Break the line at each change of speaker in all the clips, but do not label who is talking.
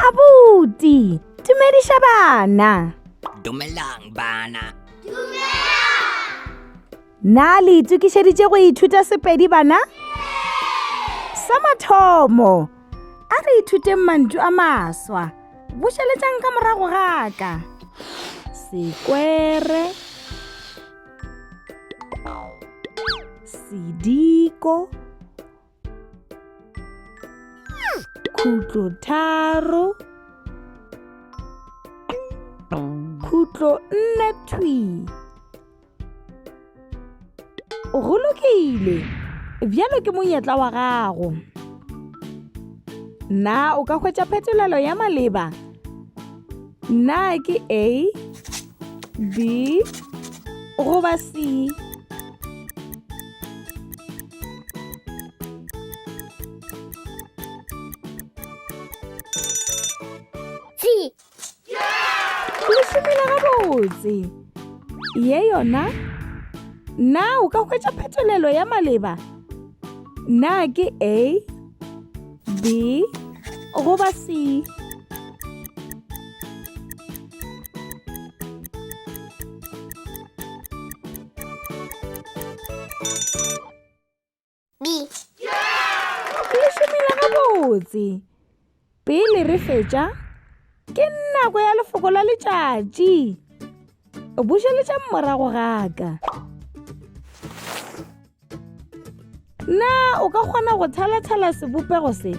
Abuti, dumedisha bana.
Dumelang bana.
Na le itukišeditše go ithuta Sepedi bana? Sa mathomo, a re ithuteng mantswe a maswa. Bušeletšang ka morago ga ka. Sekwere, sediko, khutlo tharo, khutlo nne thwi. Go lokile, bjalo ke monyetla wa gago. Na o ka hwetša phetolelo ya maleba? Na ke A, B, goba C?
C.
Le šomile gabotse. Ye yona? Na o ka hwetša phetolelo ya maleba? Na ke A, B, goba C?
B.
Le šomile gabotse. Pele re fetša, ke nako ya lefoko la letšatši. Bušeletša morago ga ka. Na o ka kgona go thala-thala sebopego se?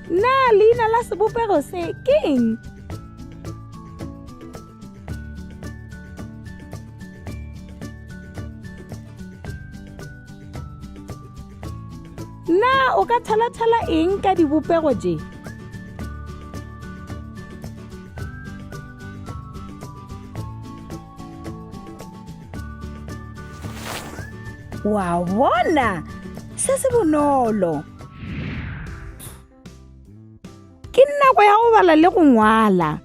Na leina la sebopego se ke eng? Na o ka thala-thala eng ka dibopego tše? Wa bona, se se bonolo. Ke nako ya go bala le go ngwala.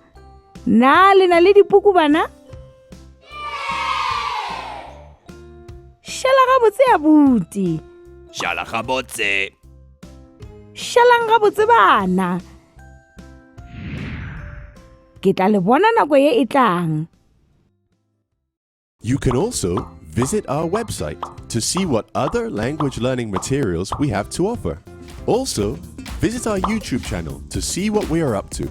Na le na le dipuku bana? Šala gabotse abuti.
Shala gabotse.
Šalang gabotse bana. Ke tla le bona nako ye e tlang.
You can also visit our website to see what other language learning materials we have to offer. Also, visit our YouTube channel to see what we are up to.